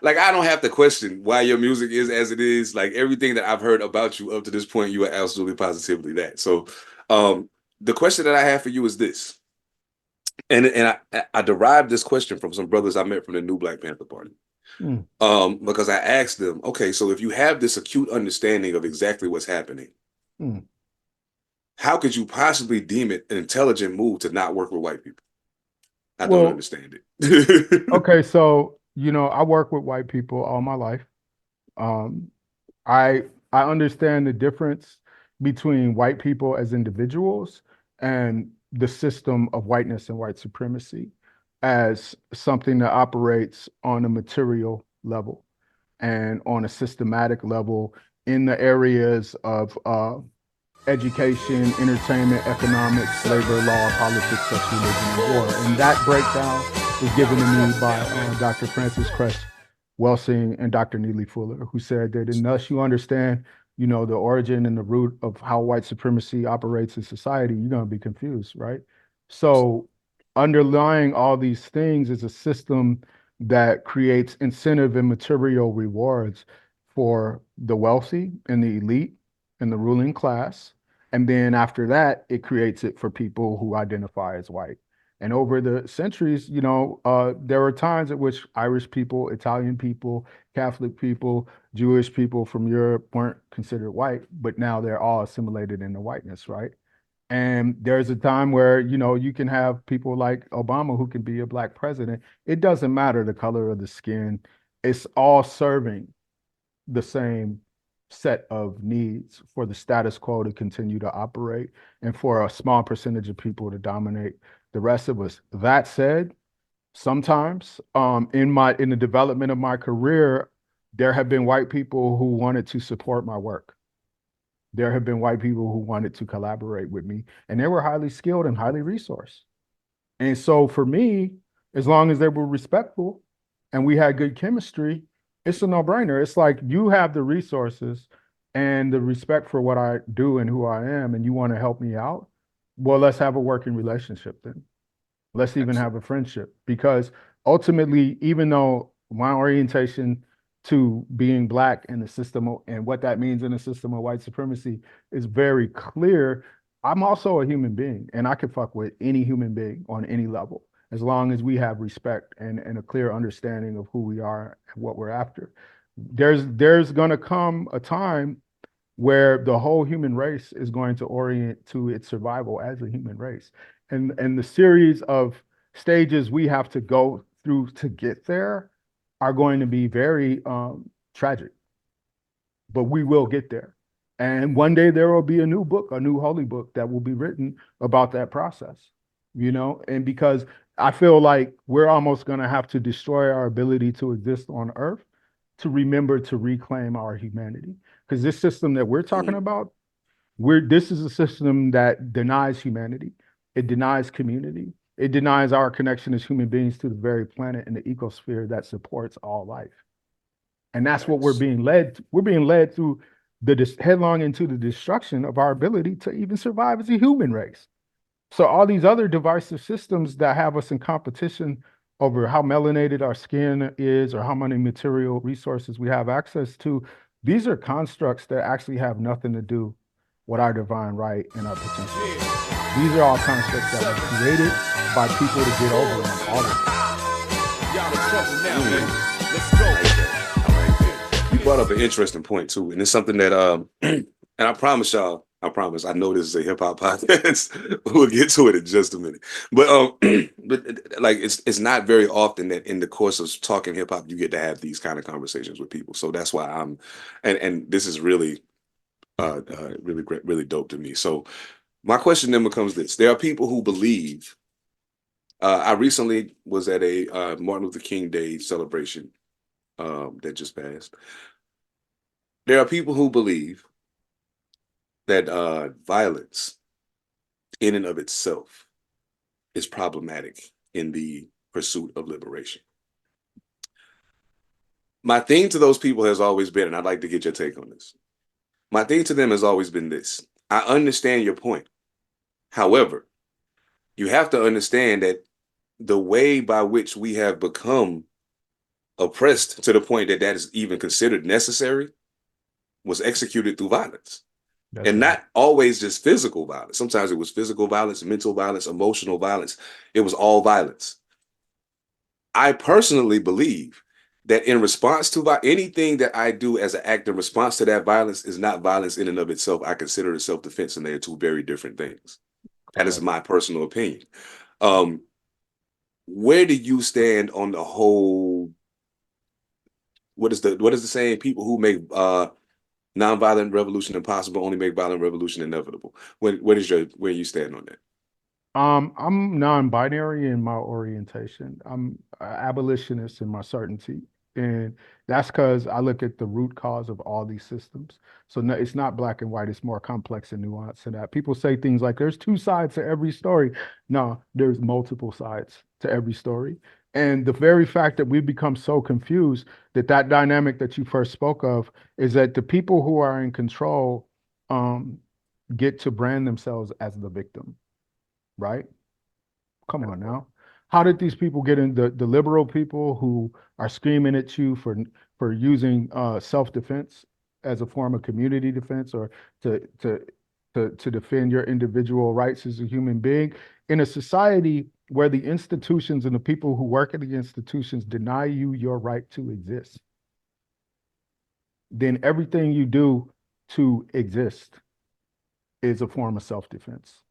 like I don't have to question why your music is as it is. Like everything that I've heard about you up to this point, you are absolutely positively that. So, the question that I have for you is this, and I derived this question from some brothers I met from the New Black Panther Party. Mm, Because I asked them, okay, so if you have this acute understanding of exactly what's happening, mm. how could you possibly deem it an intelligent move to not work with white people? I don't Well, understand it. okay, so I work with white people all my life. Um, I understand the difference between white people as individuals and the system of whiteness and white supremacy as something that operates on a material level and on a systematic level in the areas of education, entertainment, economics, labor, law, politics, sex, religion, and war. And that breakdown was given to me by Dr. Francis Cress Welsing and Dr. Neely Fuller, who said that unless you understand, the origin and the root of how white supremacy operates in society, you're going to be confused, right? So underlying all these things is a system that creates incentive and material rewards for the wealthy and the elite and the ruling class. And then after that, it creates it for people who identify as white. And over the centuries, there were times at which Irish people, Italian people, Catholic people, Jewish people from Europe weren't considered white, but now they're all assimilated into whiteness, right? And there's a time where, you can have people like Obama who can be a black president. It doesn't matter the color of the skin. It's all serving the same set of needs for the status quo to continue to operate and for a small percentage of people to dominate the rest of us. That said, sometimes in the development of my career, there have been white people who wanted to support my work. There have been white people who wanted to collaborate with me, and they were highly skilled and highly resourced. And so for me, as long as they were respectful and we had good chemistry, it's a no-brainer. It's like you have the resources and the respect for what I do and who I am, and you want to help me out. Well, let's have a working relationship then. Let's even have a Absolutely. friendship because ultimately, even though my orientation to being black in the system and what that means in the system of white supremacy is very clear, I'm also a human being and I can fuck with any human being on any level. as long as we have respect and a clear understanding of who we are and what we're after. There's going to come a time where the whole human race is going to orient to its survival as a human race. And the series of stages we have to go through to get there are going to be very tragic, but we will get there. And one day there will be a new book, a new holy book that will be written about that process, and because I feel like we're almost going to have to destroy our ability to exist on earth to remember to reclaim our humanity. Because this system that we're talking about, this is a system that denies humanity. It denies community. It denies our connection as human beings to the very planet and the ecosphere that supports all life. And that's what we're being led. We're being led through headlong into the destruction of our ability to even survive as a human race. So all these other divisive systems that have us in competition over how melanated our skin is or how many material resources we have access to, these are constructs that actually have nothing to do with our divine right and our potential. These are all constructs that were created by people to get over on all of it. You brought up an interesting point too, and it's something that and I promise y'all, I know this is a hip hop podcast. We'll get to it in just a minute. But like it's not very often that in the course of talking hip hop you get to have these kind of conversations with people. So that's why and this is really really great, really dope to me. So my question then becomes this: there are people who believe. I recently was at a Martin Luther King Day celebration that just passed. There are people who believe that violence in and of itself is problematic in the pursuit of liberation. My thing to those people has always been, and I'd like to get your take on this. My thing to them has always been this: I understand your point. However, you have to understand that the way by which we have become oppressed to the point that that is even considered necessary was executed through violence. That's and right. Not always just physical violence. Sometimes it was physical violence, mental violence, emotional violence. It was all violence. I personally believe that in response to anything that I do as an act in response to that violence is not violence in and of itself. I consider it self-defense, and they are two very different things. That is my personal opinion. Where do you stand on the whole? What is the saying? People who make nonviolent revolution impossible only make violent revolution inevitable. Where you stand on that? I'm non-binary in my orientation. I'm abolitionist in my certainty. And that's because I look at the root cause of all these systems. So no, it's not black and white. It's more complex and nuanced than that. People say things like there's two sides to every story. No, there's multiple sides to every story. And the very fact that we've become so confused that dynamic that you first spoke of is that the people who are in control get to brand themselves as the victim, right? Come on now. How did these people get in? The liberal people who are screaming at you for using self-defense as a form of community defense or to defend your individual rights as a human being in a society where the institutions and the people who work at the institutions deny you your right to exist, then everything you do to exist is a form of self-defense,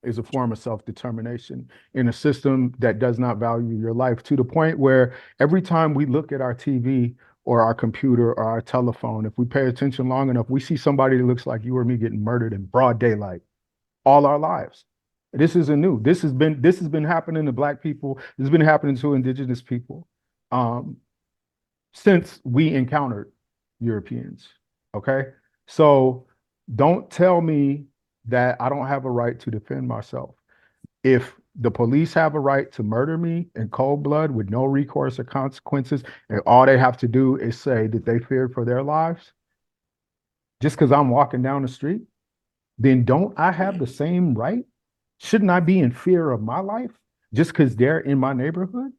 is a form of self-determination in a system that does not value your life, to the point where every time we look at our TV or our computer or our telephone, if we pay attention long enough, we see somebody that looks like you or me getting murdered in broad daylight all our lives. This isn't new. This has been happening to Black people. This has been happening to Indigenous people since we encountered Europeans. Okay, so don't tell me that I don't have a right to defend myself. If the police have a right to murder me in cold blood with no recourse or consequences, and all they have to do is say that they feared for their lives, just because I'm walking down the street, then don't I have the same right? Shouldn't I be in fear of my life just because they're in my neighborhood?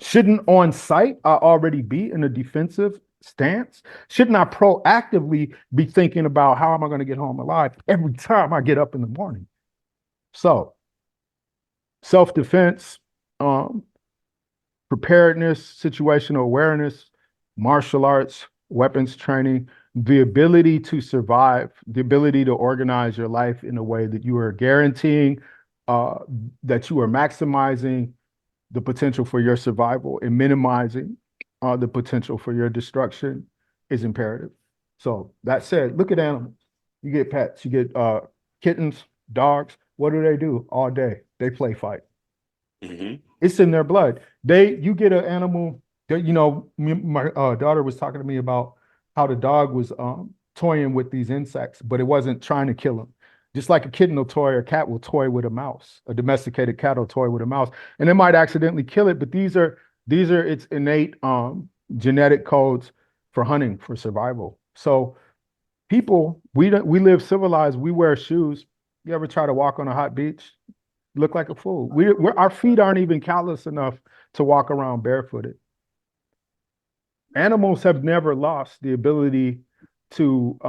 Shouldn't on site I already be in a defensive stance? Shouldn't I proactively be thinking about how am I going to get home alive every time I get up in the morning? So self-defense um, preparedness, situational awareness, martial arts, weapons training, the ability to survive, the ability to organize your life in a way that you are guaranteeing uh, that you are maximizing the potential for your survival and minimizing the potential for your destruction is imperative. So that said, look at animals. You get pets, you get kittens, dogs. What do all day? They play fight. Mm-hmm. It's in their blood. You get an animal that, my daughter was talking to me about how the dog was toying with these insects, but it wasn't trying to kill them. Just like a kitten will toy or a cat will toy with a mouse, a domesticated cat will toy with a mouse, and it might accidentally kill it. But these are its innate genetic codes for hunting, for survival. So people, we live civilized. We wear shoes. You ever try to walk on a hot beach? Look like a fool. Our feet aren't even callous enough to walk around barefooted. Animals have never lost the ability to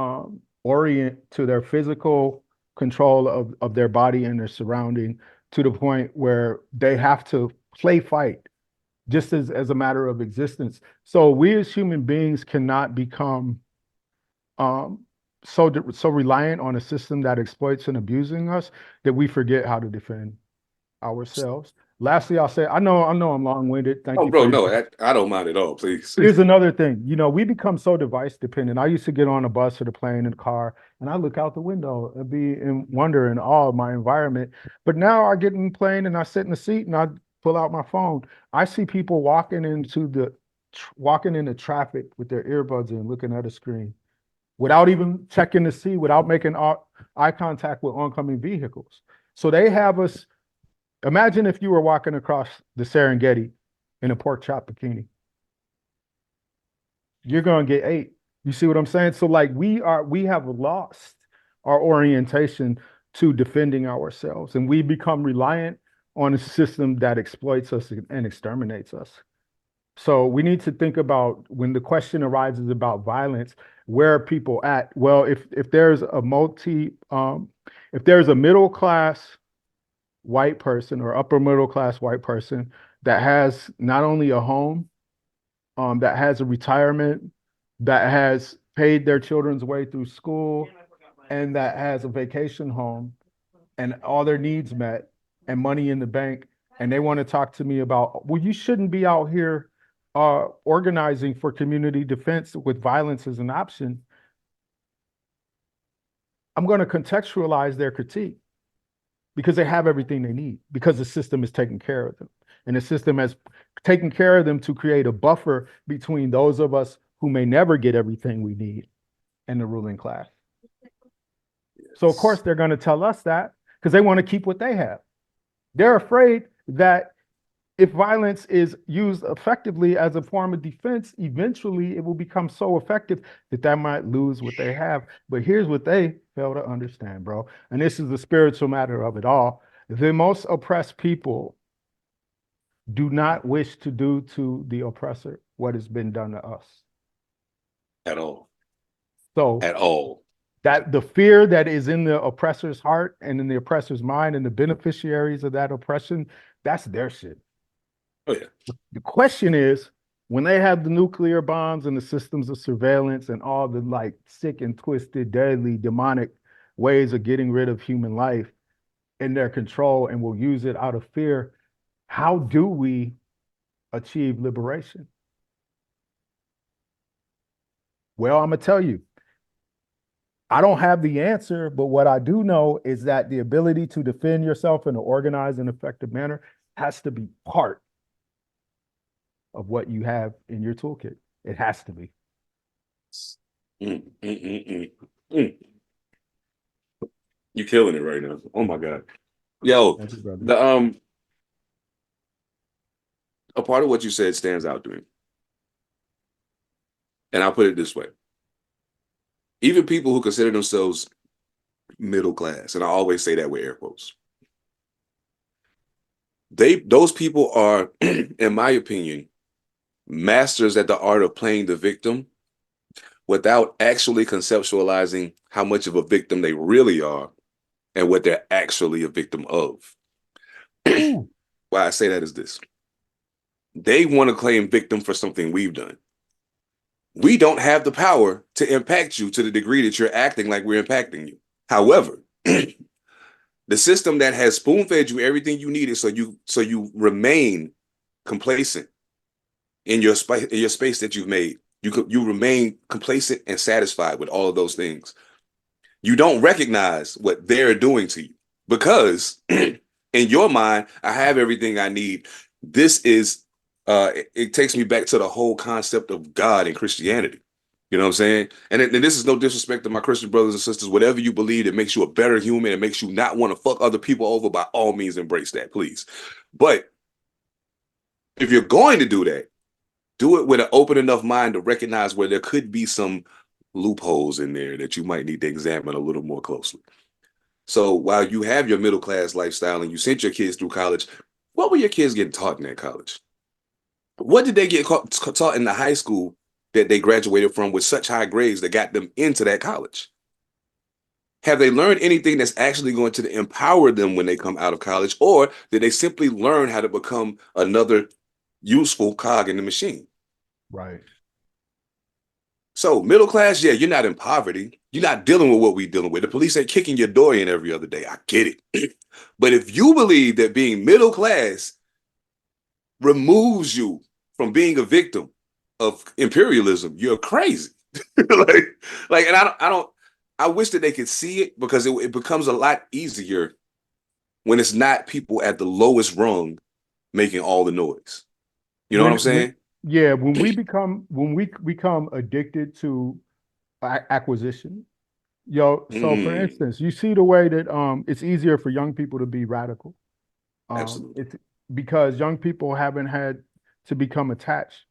orient to their physical control of their body and their surrounding to the point where they have to play fight just as a matter of existence. So we as human beings cannot become um, so reliant on a system that exploits and abusing us that we forget how to defend ourselves. Lastly, I'll say, I know I'm long-winded. Thank Oh, you for bro, your. no, I don't mind at all, please. Here's another thing. We become so device dependent. I used to get on a bus or the plane in the car, and I look out the window and be in wonder and awe of my environment. But now I get in the plane and I sit in the seat and I pull out my phone. I see people walking into traffic with their earbuds in, looking at a screen, without even checking to see, without making eye contact with oncoming vehicles. So they have us. Imagine if you were walking across the Serengeti in a pork chop bikini. You're gonna get ate. You see what I'm saying? So like we have lost our orientation to defending ourselves, and we become reliant on a system that exploits us and exterminates us. So we need to think about when the question arises about violence, where are people at? Well, if there's if there's a middle class white person or upper middle class white person that has not only a home, that has a retirement, that has paid their children's way through school, and that has a vacation home and all their needs met and money in the bank, and they want to talk to me about, well, you shouldn't be out here organizing for community defense with violence as an option. I'm going to contextualize their critique because they have everything they need, because the system is taking care of them. And the system has taken care of them to create a buffer between those of us who may never get everything we need and the ruling class. So, of course, they're going to tell us that because they want to keep what they have. They're afraid that if violence is used effectively as a form of defense, eventually it will become so effective that might lose what they have. But here's what they fail to understand, bro. And this is the spiritual matter of it all. The most oppressed people do not wish to do to the oppressor what has been done to us. At all. So At all. that the fear that is in the oppressor's heart and in the oppressor's mind and the beneficiaries of that oppression, that's their shit. Oh, yeah. The question is, when they have the nuclear bombs and the systems of surveillance and all the like sick and twisted, deadly, demonic ways of getting rid of human life in their control and will use it out of fear, how do we achieve liberation? Well, I'm going to tell you, I don't have the answer, but what I do know is that the ability to defend yourself in an organized and effective manner has to be part of what you have in your toolkit. It has to be. You're killing it right now. Oh my God. Yo, Thank you, brother. A part of what you said stands out to me. And I'll put it this way. Even people who consider themselves middle class, and I always say that with air quotes, those people are, in my opinion, masters at the art of playing the victim without actually conceptualizing how much of a victim they really are and what they're actually a victim of. why I say that is this. They want to claim victim for something we've done. We don't have the power to impact you to the degree that you're acting like we're impacting you. However, the system that has spoon fed you everything you needed so you remain complacent in your space that you've made. You remain complacent and satisfied with all of those things. You don't recognize what they're doing to you because in your mind, I have everything I need. This is it takes me back to the whole concept of God and Christianity. You know what I'm saying? And this is no disrespect to my Christian brothers and sisters. Whatever you believe that makes you a better human and makes you not want to fuck other people over, by all means, embrace that, please. But if you're going to do that, do it with an open enough mind to recognize where there could be some loopholes in there that you might need to examine a little more closely. So while you have your middle class lifestyle and you sent your kids through college, what were your kids getting taught in that college? What did they get taught in the high school that they graduated from with such high grades that got them into that college? Have they learned anything that's actually going to empower them when they come out of college, or did they simply learn how to become another useful cog in the machine? Right. So middle class, yeah, you're not in poverty. You're not dealing with what we're dealing with. The police ain't kicking your door in every other day. I get it. But if you believe that being middle class removes you from being a victim of imperialism, you're crazy. like, and I wish that they could see it, because it becomes a lot easier when it's not people at the lowest rung making all the noise. You know what I'm saying? Yeah, when we become addicted to acquisition, so for instance, you see the way that it's easier for young people to be radical. Absolutely. It's because young people haven't had to become attached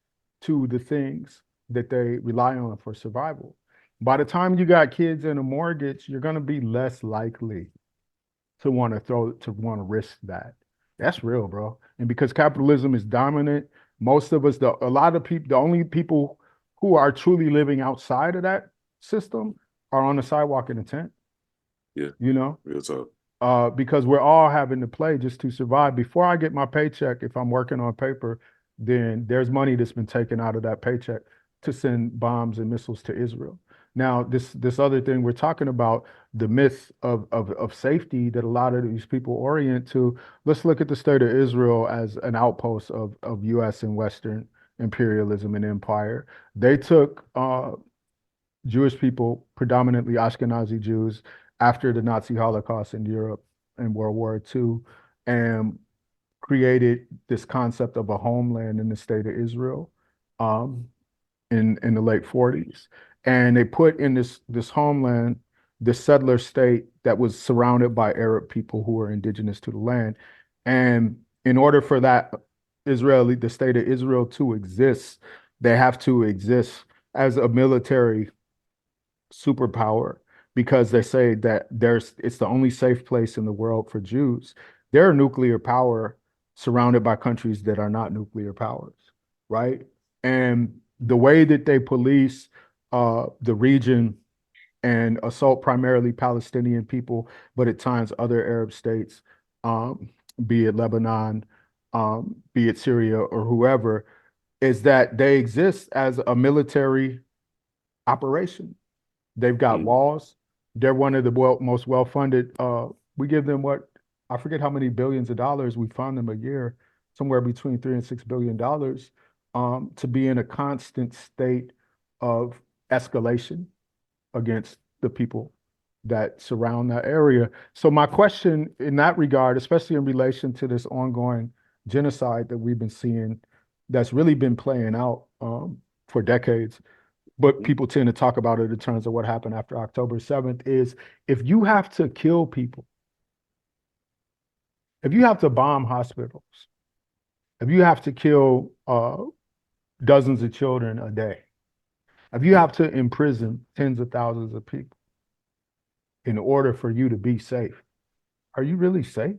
to the things that they rely on for survival. By the time you got kids and a mortgage, you're going to be less likely to want to risk that. That's real, bro. And because capitalism is dominant, most of us, a lot of people, the only people who are truly living outside of that system are on the sidewalk in a tent. Yeah. You know, Real talk. because we're all having to play just to survive. Before I get my paycheck, if I'm working on paper, then there's money that's been taken out of that paycheck to send bombs and missiles to Israel. Now, this other thing we're talking about, the myth of safety that a lot of these people orient to. Let's look at the state of Israel as an outpost of U.S. and Western imperialism and empire. They took Jewish people, predominantly Ashkenazi Jews, after the Nazi Holocaust in Europe and World War II, and created this concept of a homeland in the state of Israel in the late 40s. And they put in this homeland, this settler state that was surrounded by Arab people who were indigenous to the land. And in order for the state of Israel to exist, they have to exist as a military superpower, because they say that it's the only safe place in the world for Jews. They're a nuclear power surrounded by countries that are not nuclear powers, right? And the way that they police the region and assault primarily Palestinian people, but at times other Arab states, be it Lebanon, be it Syria or whoever, is that they exist as a military operation. They've got walls. They're one of the most well-funded. We give them I forget how many billions of dollars we fund them a year, somewhere between $3 and $6 billion, to be in a constant state of escalation against the people that surround that area. So my question in that regard, especially in relation to this ongoing genocide that we've been seeing, that's really been playing out for decades, but people tend to talk about it in terms of what happened after October 7th, is if you have to kill people, if you have to bomb hospitals, if you have to kill dozens of children a day, if you have to imprison tens of thousands of people in order for you to be safe, are you really safe?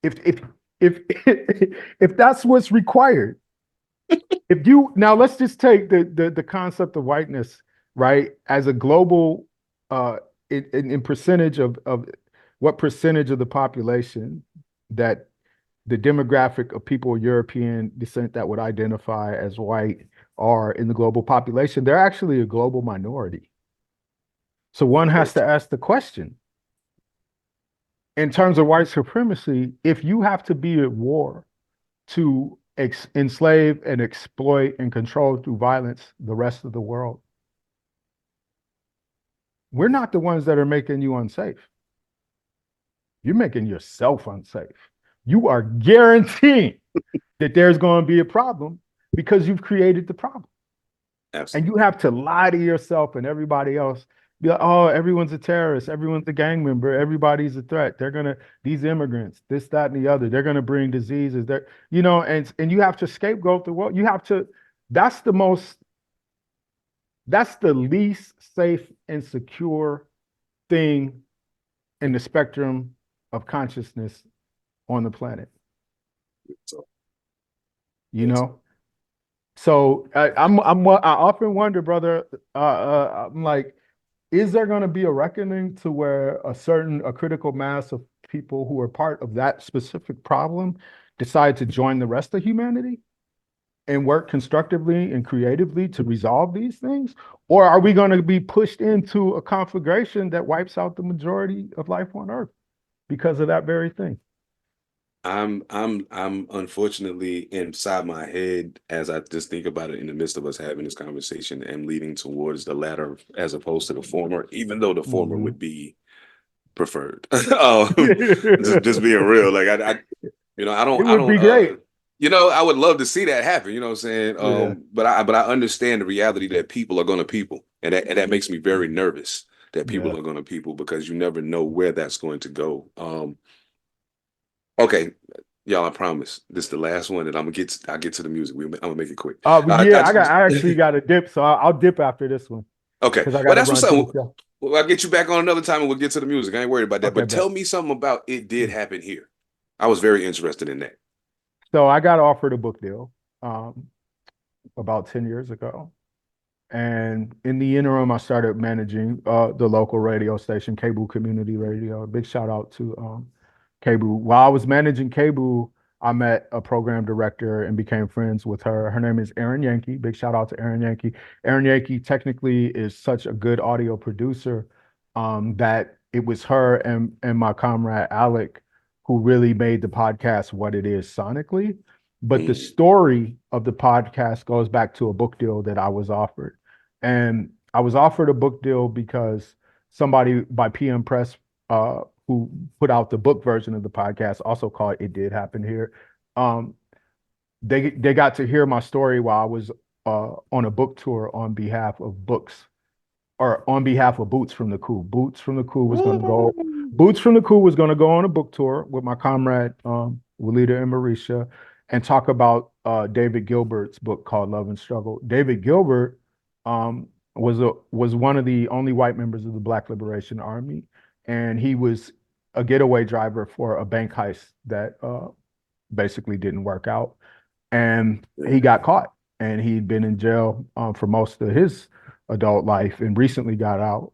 If if that's what's required, now let's just take the concept of whiteness, right, as a global in percentage of what percentage of the population that the demographic of people of European descent that would identify as white are in the global population, they're actually a global minority. So one has to ask the question, in terms of white supremacy, if you have to be at war to enslave and exploit and control through violence the rest of the world, we're not the ones that are making you unsafe. You're making yourself unsafe. You are guaranteeing that there's going to be a problem because you've created the problem. Absolutely. And you have to lie to yourself and everybody else. Be like, oh, everyone's a terrorist, everyone's a gang member, everybody's a threat. They're gonna, these immigrants, this, that, and the other, they're gonna bring diseases. They're, and you have to scapegoat the world. You have to, that's the most, that's the least safe and secure thing in the spectrum of consciousness on the planet. So, You know? So I often wonder, brother, I'm like, is there going to be a reckoning to where a critical mass of people who are part of that specific problem decide to join the rest of humanity and work constructively and creatively to resolve these things? Or are we going to be pushed into a conflagration that wipes out the majority of life on Earth because of that very thing? I'm unfortunately inside my head as I just think about it in the midst of us having this conversation and leaning towards the latter as opposed to the former, even though the former would be preferred. Just being real, like It I would don't, be great. I would love to see that happen. You know what I'm saying? Yeah. But I understand the reality that people are going to people, and that makes me very nervous that Yeah. people are going to people because you never know where that's going to go. Okay, y'all, I promise this is the last one, and I'll get to the music. I'm gonna make it quick. But yeah, I actually got a dip, so I'll dip after this one Okay, because I got well to that's what's run to the up. show. Well, I'll get you back on another time, and we'll get to the music. I ain't worried about that. Okay, But bet. tell me something about it did happen here. I was very interested in that. So I got offered a book deal um, about 10 years ago. And in the interim, I started managing the local radio station, Cable Community Radio. A big shout out to Cable. While I was managing Cable, I met a program director and became friends with her. Her name is Erin Yankee. Big shout out to Erin Yankee. Erin Yankee technically is such a good audio producer that it was her and my comrade Alec who really made the podcast what it is sonically. But the story of the podcast goes back to a book deal that I was offered. And I was offered a book deal because somebody by PM Press, who put out the book version of the podcast, also called It Did Happen Here. Um, they got to hear my story while I was on a book tour on behalf of books or on behalf of Boots from the Coup. Boots from the Coup was going to go on a book tour with my comrade Walida and Marisha and talk about David Gilbert's book called Love and Struggle. David Gilbert was one of the only white members of the Black Liberation Army, and he was a getaway driver for a bank heist that basically didn't work out, and he got caught, and he'd been in jail for most of his adult life, and recently got out.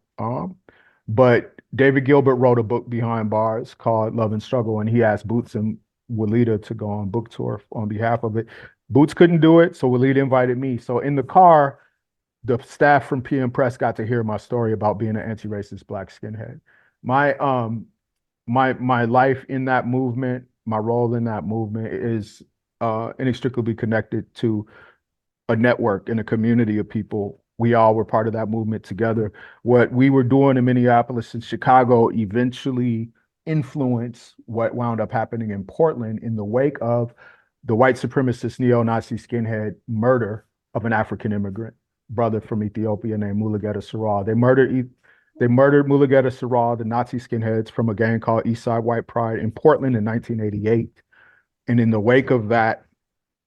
But David Gilbert wrote a book behind bars called Love and Struggle, and he asked Boots and Walida to go on book tour on behalf of it. Boots couldn't do it, so Walida invited me. So in the car, the staff from PM Press got to hear my story about being an anti-racist Black skinhead. My life in that movement, my role in that movement is inextricably connected to a network and a community of people. We all were part of that movement together. What we were doing in Minneapolis and Chicago eventually influenced what wound up happening in Portland in the wake of the white supremacist neo-Nazi skinhead murder of an African immigrant brother from Ethiopia named Mulugeta Seraw. They murdered Mulugeta Seraw, the Nazi skinheads, from a gang called Eastside White Pride in Portland in 1988. And in the wake of that,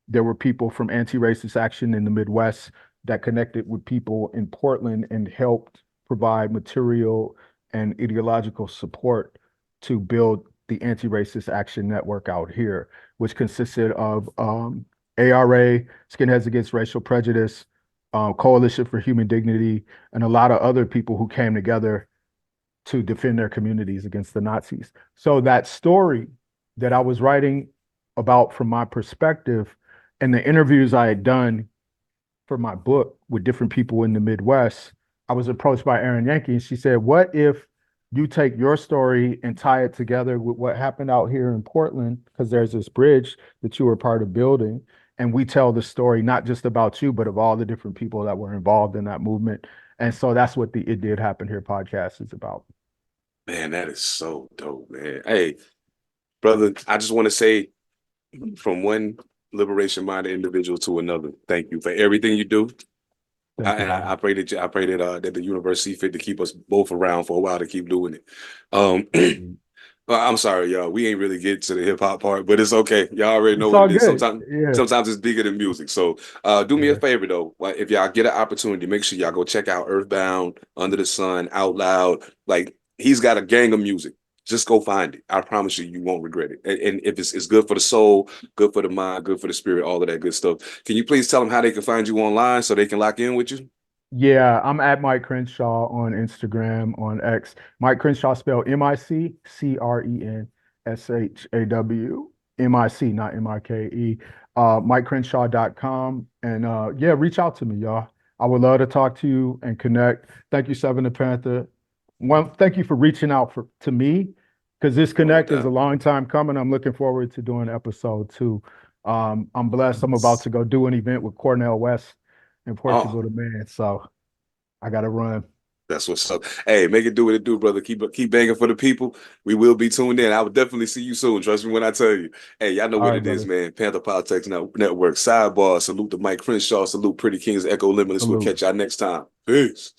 there were people from anti-racist action in the Midwest that connected with people in Portland and helped provide material and ideological support to build the anti-racist action network out here, which consisted of ARA, Skinheads Against Racial Prejudice, Coalition for Human Dignity, and a lot of other people who came together to defend their communities against the Nazis. So that story that I was writing about from my perspective and the interviews I had done for my book with different people in the Midwest. I was approached by Erin Yankee, and she said, "What if you take your story and tie it together with what happened out here in Portland? Because there's this bridge that you were part of building, and we tell the story not just about you, but of all the different people that were involved in that movement." And so that's what the It Did Happen Here podcast is about. Man, that is so dope, man. Hey, brother, I just want to say from one liberation-minded individual to another, thank you for everything you do. Thank you, And brother. I pray that that the universe see fit to keep us both around for a while to keep doing it. Well, I'm sorry, y'all. We ain't really get to the hip hop part, but it's okay. Y'all already know It's what all it is. good. Sometimes, Yeah. sometimes it's bigger than music. So, do me a Yeah. favor though. Like, if y'all get an opportunity, make sure y'all go check out Earthbound, Under the Sun, Out Loud. Like, he's got a gang of music. Just go find it. I promise you, you won't regret it. And if it's good for the soul, good for the mind, good for the spirit, all of that good stuff. Can you please tell them how they can find you online so they can lock in with you? Yeah, I'm at Mike Crenshaw on Instagram, on X. Mike Crenshaw spelled MICCRENSHAW. MIC, not MIKE. MikeCrenshaw.com. And yeah, reach out to me, y'all. I would love to talk to you and connect. Thank you, Seven Da Pantha. One, thank you for reaching out to me because this Oh, no connect is a doubt. long time coming. I'm looking forward to doing episode 2. I'm blessed. I'm about to go do an event with Cornell West in Oh, Portugal, the man. So I gotta run. that's what's up. Hey, make it do what it do, brother. Keep banging for the people. We will be tuned in. I will definitely see you soon. Trust me when I tell you. Hey, y'all know All what right, it is, brother. man. Panther Politix Network, Side Barz. Salute to Mike Crenshaw. Salute Pretty Kings, Echo Limitless. We'll Salute. catch y'all next time. Peace.